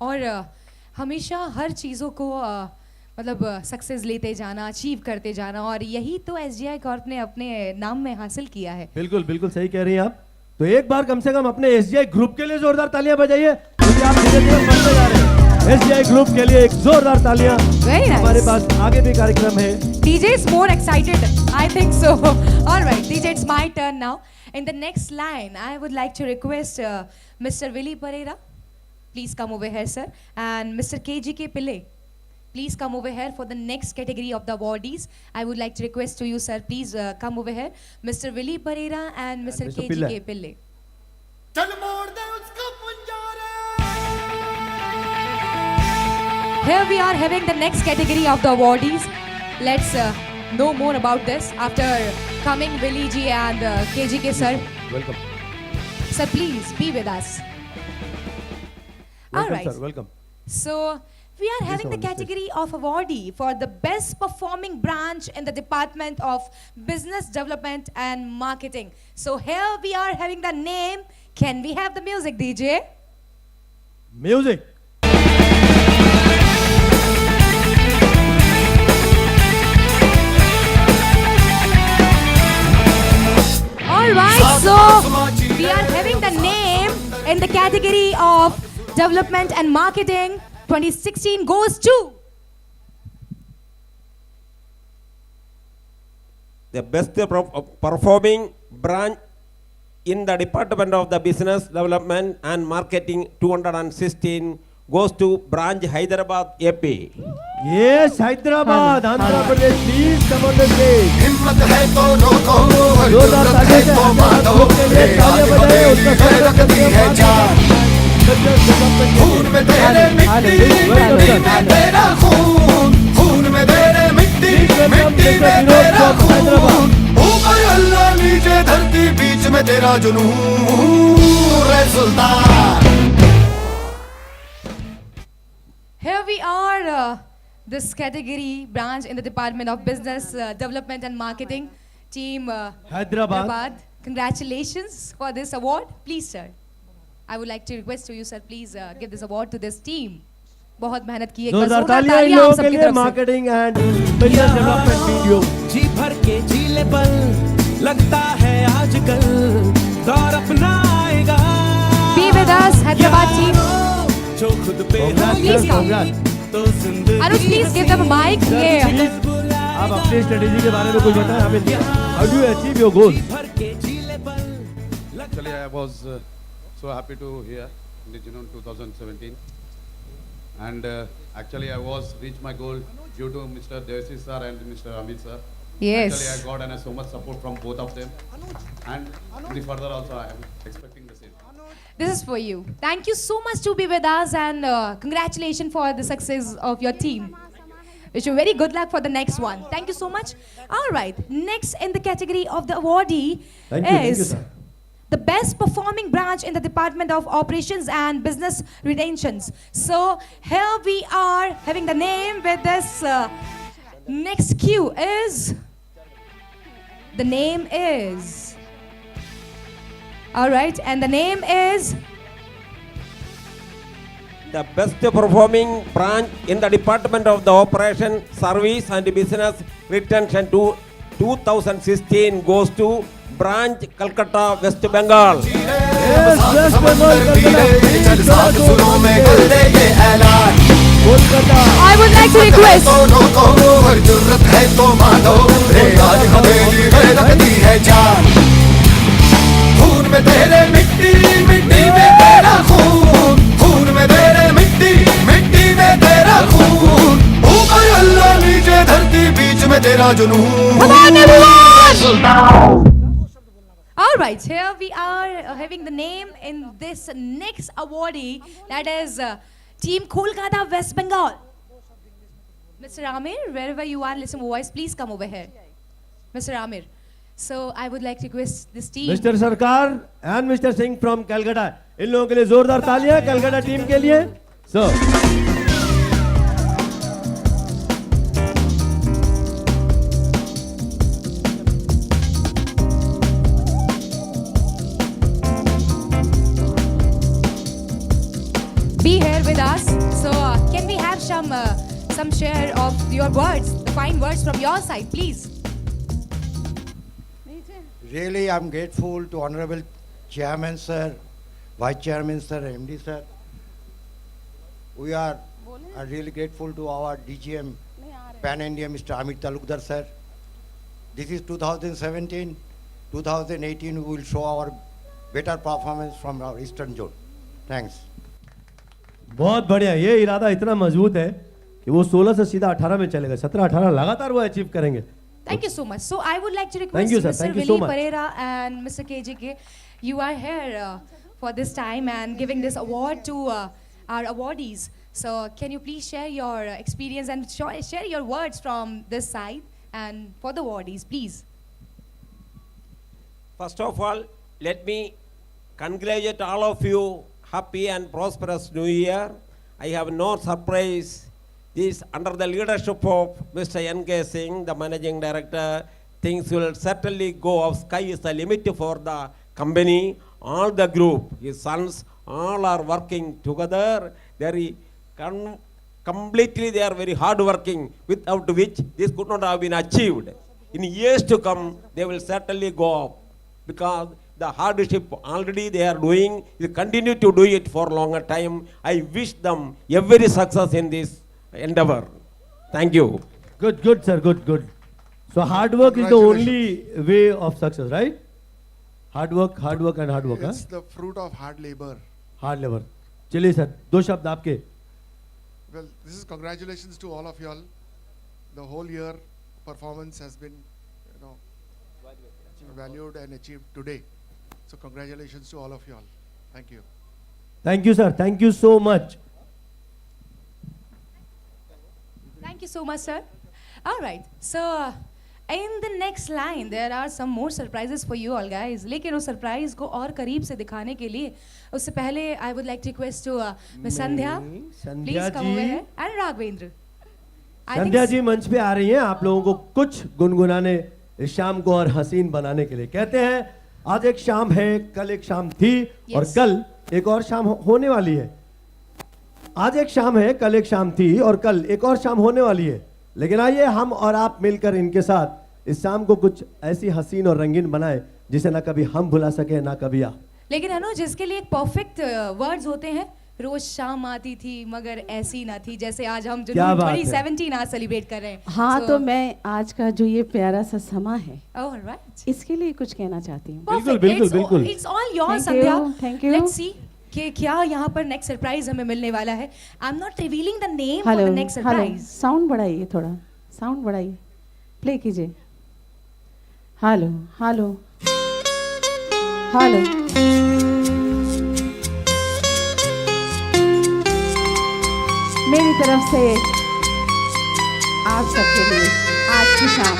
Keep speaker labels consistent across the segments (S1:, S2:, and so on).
S1: और हमेशा हर चीज़ों को मतलब सक्सेस लेते जाना, अचीव करते जाना, और यही तो एसजीआई कॉर्प ने अपने नाम में हासिल किया है।
S2: बिल्कुल बिल्कुल सही कह रही हैं आप। तो एक बार कम से कम अपने एसजीआई ग्रुप के लिए जोरदार तालियां बजाइए, क्योंकि आप धीरे-धीरे बढ़ते जा रहे हैं। एसजीआई ग्रुप के लिए एक जोरदार तालियां।
S1: Very nice.
S2: हमारे पास आगे भी कार्यक्रम है।
S1: DJ is more excited, I think so. All right, DJ, it's my turn now. In the next line, I would like to request Mr. Willy Pereira, please come over here, sir, and Mr. KGK Pillai, please come over here for the next category of the awardees. I would like to request to you, sir, please come over here, Mr. Willy Pereira and Mr. KGK Pillai. Here we are having the next category of the awardees. Let's know more about this after coming Willy ji and KGK sir.
S2: Welcome.
S1: Sir, please be with us. All right.
S2: Sir, welcome.
S1: So we are having the category of awardee for the best performing branch in the Department of Business Development and Marketing. So here we are having the name. Can we have the music, DJ?
S2: Music.
S1: Alright, so we are having the name in the category of Development and Marketing 2016 goes to
S3: the best performing branch in the Department of the Business Development and Marketing 216 goes to branch Hyderabad, AP.
S2: Yes, Hyderabad, Andhra Pradesh, please come on the stage.
S4: हिम्मत है तो रोको,
S2: जोरदार
S4: जुर्रत है तो मानो, रे आज हमें लिए रखती है जान। खून में तेरे मिट्टी, मिट्टी में तेरा खून, खून में तेरे मिट्टी, मिट्टी में तेरा खून। ऊपर अल्लाह नीचे धरती, बीच में तेरा जुनून, रे सुल्तान।
S1: Here we are, this category branch in the Department of Business Development and Marketing team
S2: Hyderabad.
S1: Congratulations for this award. Please, sir. I would like to request to you, sir, please give this award to this team. बहुत मेहनत की है।
S2: जोरदार तालियां इन लोगों के लिए। Marketing and business development video.
S5: जी भर के झीले पल लगता है आजकल दौर अपना आएगा।
S1: Be with us, Hyderabad team.
S5: जो खुद पे
S1: Please come.
S5: तो जिंदगी
S1: Anuj, please give them a mic. Yeah.
S2: आप अपनी स्ट्रेटेजी के बारे में कुछ बताएं हमें। How do you achieve your goals?
S5: भर के झीले पल
S6: Actually, I was so happy to hear in the June 2017, and actually I was reached my goal due to Mr. Devasi sir and Mr. Amit sir.
S1: Yes.
S6: Actually, I got so much support from both of them, and in the further also I am expecting the same.
S1: This is for you. Thank you so much to be with us, and congratulations for the success of your team. Wish you very good luck for the next one. Thank you so much. All right. Next in the category of the awardee
S2: Thank you,
S1: is
S2: sir.
S1: the best performing branch in the Department of Operations and Business Retentions. So here we are having the name with this next cue is, the name is, all right, and the name is
S3: The best performing branch in the Department of the Operation, Service and Business Retention to 2016 goes to branch Calcutta, West Bengal.
S2: Yes, West Bengal,
S1: I would like to request
S4: जुर्रत है तो मानो, रे आज हवेली में रखती है जान। खून में तेरे मिट्टी, मिट्टी में तेरा खून, खून में तेरे मिट्टी, मिट्टी में तेरा खून। ऊपर अल्लाह नीचे धरती, बीच में तेरा जुनून।
S1: Come on, everyone! All right, here we are having the name in this next awardee, that is Team Kolkata, West Bengal. Mr. Amir, wherever you are, listen to voice, please come over here. Mr. Amir. So I would like to request this team.
S2: Mr. Sarkar and Mr. Singh from Calcutta. इन लोगों के लिए जोरदार तालियां Calcutta team के लिए। So
S1: Be here with us. some share of your words, the fine words from your side, please.
S7: Really, I'm grateful to Honorable Chairman Sir, Vice Chairman Sir, MD Sir. We are really grateful to our DGM Pan India, Mr. Amit Talukdar Sir. This is 2017. 2018, we will show our better performance from our Eastern Zone. Thanks.
S2: बहुत बढ़िया, ये इरादा इतना मजबूत है कि वो 16 से सीधा 18 में चलेगा, 17-18 लगातार वो अचीव करेंगे.
S1: Thank you so much. So I would like to request
S2: Thank you, sir.
S1: Mr.
S2: Thank you
S1: Willy
S2: so much.
S1: Pereira and Mr. KJK, you are here for this time and giving this award to our awardees. So can you please share your experience and share your words from this side and for the awardees, please.
S3: First of all, let me congratulate all of you. Happy and prosperous New Year. I have no surprise. This under the leadership of Mr. N.K. Singh, the Managing Director, things will certainly go up. Sky is the limit for the company. All the group, his sons, all are working together. Completely they are very hard working, without which this could not have been achieved. In years to come, they will certainly go up because the hardship already they are doing, they continue to do it for longer time. I wish them every success in this endeavor. Thank you.
S2: Good sir, good. So hard work is the only way of success, right? Hard work and hard work.
S8: It's the fruit of hard labor.
S2: Hard labor. चलिए sir, 2 शब्द आपके.
S8: Well, this is congratulations to all of y'all. The whole year performance has been, valued and achieved today. So congratulations to all of y'all. Thank you.
S2: Thank you sir, thank you so much.
S1: Thank you so much, sir. All right. So in the next line, there are some more surprises for you all guys. लेकिन उस surprise को और करीब से दिखाने के लिए उससे पहले I would like to request to Miss Sandhya. Please come over here. And Raghavendra.
S2: Sandhya ji मंच पे आ रही हैं आप लोगों को कुछ गुनगुनाने इस शाम को और हसीन बनाने के लिए. कहते हैं आज एक शाम है, कल एक शाम थी और कल एक और शाम होने वाली है. आज एक शाम है, कल एक शाम थी और कल एक और शाम होने वाली है. लेकिन आइए हम और आप मिलकर इनके साथ इस शाम को कुछ ऐसी हसीन और रंगीन बनाए जिसे ना कभी हम भुला सके ना कभी आप.
S1: लेकिन अनुज जिसके लिए एक परफेक्ट वर्ड्स होते हैं, रोज शाम आती थी मगर ऐसी ना थी जैसे आज हम जो 2017 आज सेलिब्रेट कर रहे हैं.
S9: हाँ तो मैं आज का जो ये प्यारा सा समा है
S1: Alright.
S9: इसके लिए कुछ कहना चाहती हूँ.
S2: बिल्कुल.
S1: It's all yours,
S9: Thank you,
S1: Sandhya.
S9: thank you.
S1: Let's see कि क्या यहाँ पर नेक्स्ट सरप्राइज हमें मिलने वाला है. I'm not revealing the name for the next
S9: hello
S1: surprise.
S9: Sound बढ़ाइए, थोड़ा साउंड बढ़ाइए, प्ले कीजिए. Hello hello hello. मेरी तरफ से आप सबके लिए आज की शाम.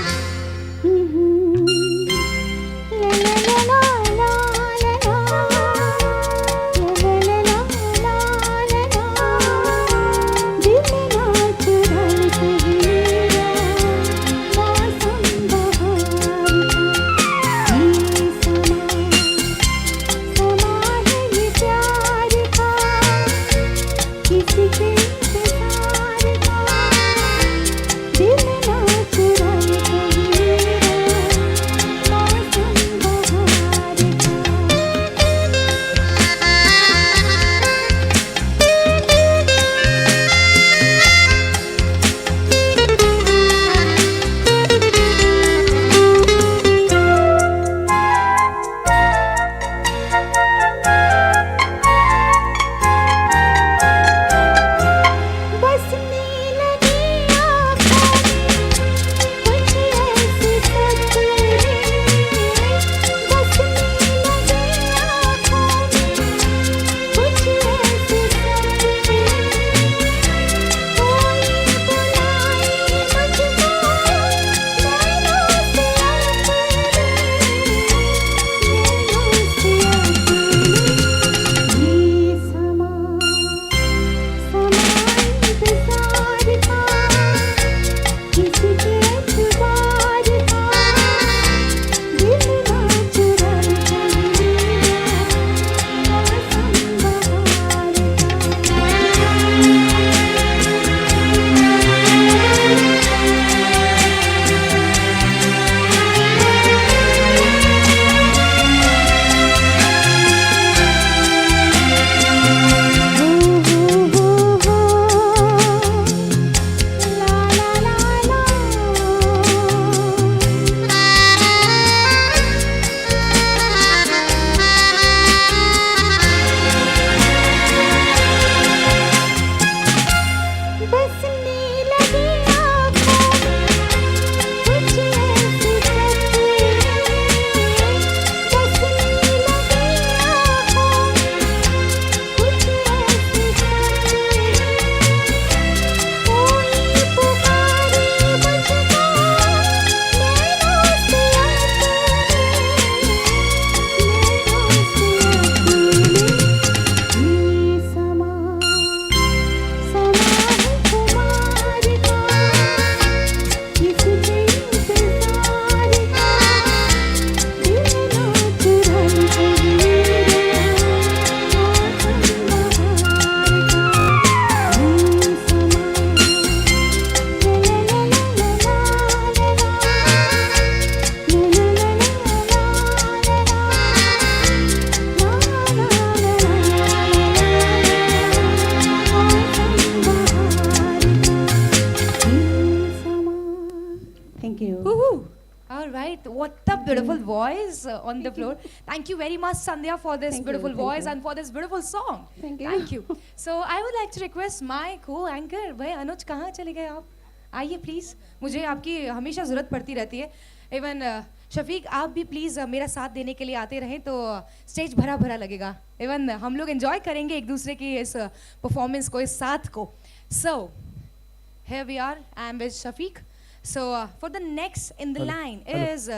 S10: दिल ना चुराए कभी
S9: Thank you.
S1: Woohoo! All right, what a beautiful voice on the floor. Thank you very much, Sandhya, for this
S9: Thank you,
S1: beautiful
S9: thank
S1: voice
S9: you.
S1: and for this beautiful song.
S9: Thank you.
S1: Thank you. So I would like to request my co-anchor, भाई अनुज कहाँ चले गए आप? आइए please, मुझे आपकी हमेशा जरूरत पड़ती रहती है. इवन शफीक आप भी प्लीज मेरा साथ देने के लिए आते रहें तो स्टेज भरा भरा लगेगा. इवन हम लोग एंजॉय करेंगे एक दूसरे की इस परफॉर्मेंस को, इस साथ को. So here we are. I am with Shafiq. So for the next in the line is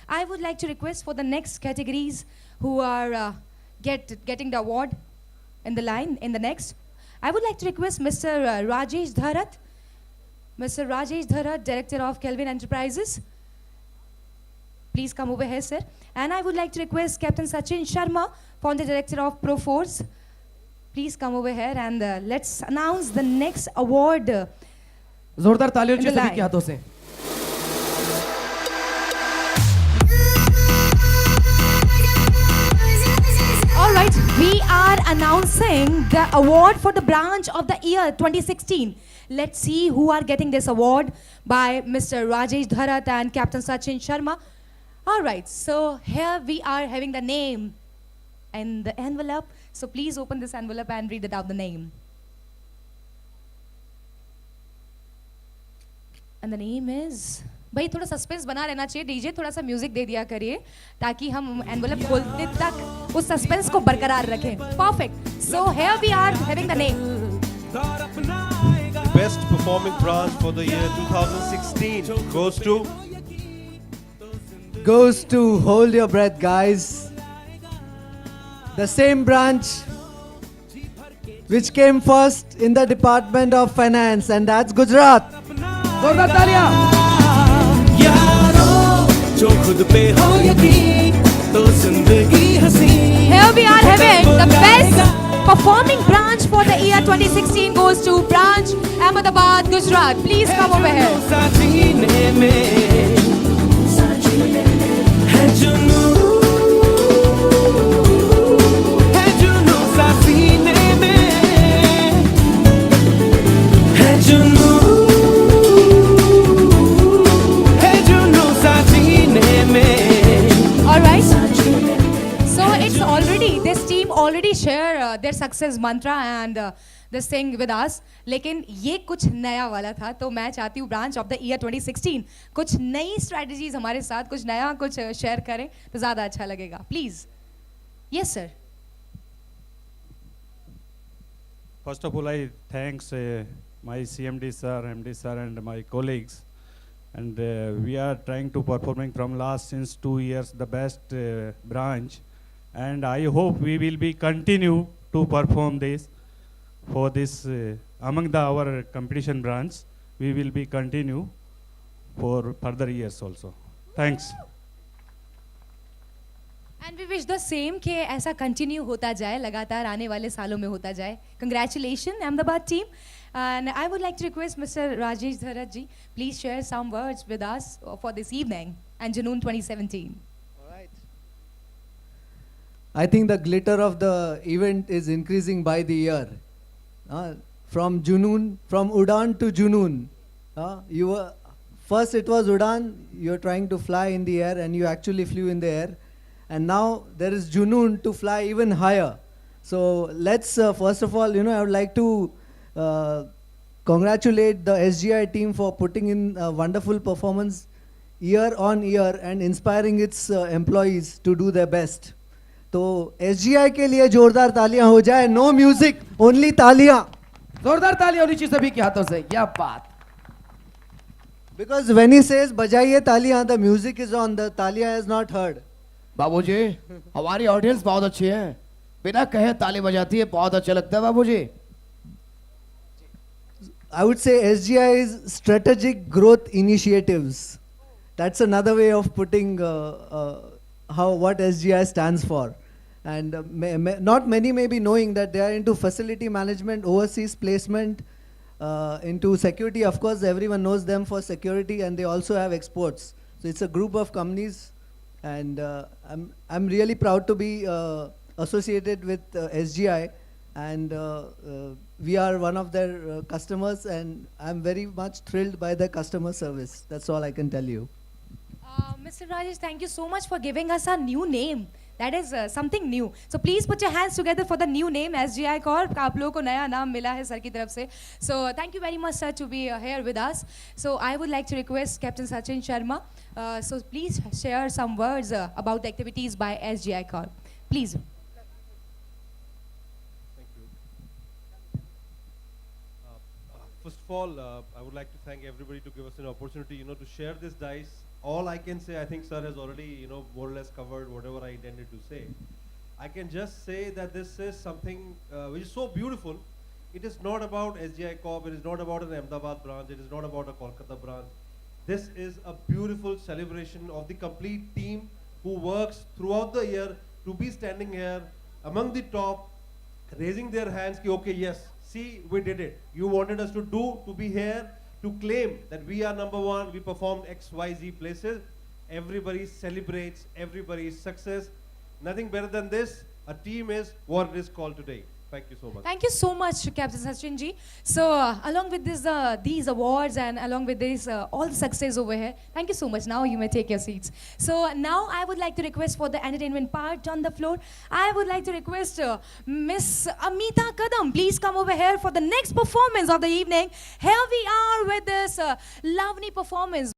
S1: I would like to request for the next categories who are getting the award in the line in the next. I would like to request Mr. Rajesh Dharat. Mr. Rajesh Dharat, Director of Kelvin Enterprises. Please come over here, sir. And I would like to request Captain Sachin Sharma, Founder Director of Proforce. Please come over here and let's announce the next award.
S10: जोरदार तालियों
S1: In
S10: से
S1: the
S10: सभी
S1: line.
S10: के हाथों से.
S1: All right, we are announcing the award for the branch of the year 2016. Let's see who are getting this award by Mr. Rajesh Dharat and Captain Sachin Sharma. All right, so here we are having the name and the envelope. So please open this envelope and read it out the name. And the name is भाई थोड़ा suspense बना रहना चाहिए. DJ थोड़ा सा music दे दिया करिए ताकि हम एनवलप खोलते तक उस सस्पेंस को बरकरार रखें. Perfect. So here we are having the name.
S11: Best performing branch for the year 2016
S10: Goes to hold your breath, guys. The same branch which came first in the Department of Finance, and that's Gujarat. जोरदार तालियां.
S5: यारों जो खुद पे हो यकीन तो जिंदगी हसी.
S1: Here we are having the best performing branch for the year 2016 goes to branch Ahmedabad, Gujarat. Please come over here.
S5: साजीने में है जुनून, है जुनून सासीने में है जुनून, है जुनून साजीने में.
S1: All right. So it's already, this team already share their success mantra and this thing with us. लेकिन ये कुछ नया वाला था तो मैं चाहती हूँ ब्रांच ऑफ द ईयर 2016 कुछ नई स्ट्रेटजीज हमारे साथ कुछ नया कुछ शेयर करें तो ज़्यादा अच्छा लगेगा. Please. Yes sir.
S12: First of all, I thanks my CMD sir, MD sir, and my colleagues. And we are trying to performing from last since 2 years the best branch, and I hope we will be continue to perform this for this among our competition branch. We will be continue for further years also. Thanks.
S1: And we wish the same कि ऐसा continue होता जाए, लगातार आने वाले सालों में होता जाए. Congratulation Ahmedabad team. And I would like to request mister Rajesh Dharat ji, please share some words with us for this evening and Junoon 2017.
S10: I think the glitter of the event is increasing by the year. From Junoon, from Udan to Junoon. You were first it was Udan. You're trying to fly in the air, and you actually flew in the air. And now there is Junoon to fly even higher. So let's first of all, I would like to congratulate the SGI team for putting in a wonderful performance year on year and inspiring its employees to do their best. तो SGI के लिए जोरदार तालियां हो जाए. No music, only तालियां.
S13: जोरदार तालियां होनी चाहिए सभी के हाथों से. क्या बात.
S10: Because when he says बजाइए तालियां, the music is on, the तालियां is not heard.
S13: बाबूजी, हमारी ऑडियंस बहुत अच्छी है, बिना कहे ताली बजाती है, बहुत अच्छा लगता है बाबूजी.
S10: I would say SGI's strategic growth initiatives. That's another way of putting what SGI stands for. And not many may be knowing that they are into facility management, overseas placement, into security. Of course, everyone knows them for security, and they also have exports. So it's a group of companies, and I'm really proud to be associated with SGI, and we are one of their customers, and I'm very much thrilled by the customer service. That's all I can tell you.
S1: Mr. Rajesh, thank you so much for giving us a new name. That is something new. So please put your hands together for the new name, SGI Corp. आप लोगों को नया नाम मिला है sir की तरफ से. So thank you very much, sir, to be here with us. So I would like to request Captain Sachin Sharma. So please share some words about the activities by SGI Corp. Please.
S11: First of all, I would like to thank everybody to give us an opportunity, to share this dice. All I can say, I think sir has already, more or less covered whatever I intended to say. I can just say that this is something which is so beautiful. It is not about SGI Corp. It is not about an Ahmedabad branch. It is not about a Kolkata branch. This is a beautiful celebration of the complete team who works throughout the year to be standing here among the top, raising their hands, ki, okay, yes, see, we did it. You wanted us to be here, to claim that we are number one, we performed XYZ places. Everybody celebrates everybody's success. Nothing better than this. A team is what it is called today. Thank you so much.
S1: Thank you so much, Captain Sachin ji. So, along with this, these awards and along with this, all the success over here, thank you so much. Now you may take your seats. So, now I would like to request for the entertainment part on the floor. I would like to request Miss Amita Kadam. Please come over here for the next performance of the evening. Here we are with this lovely performance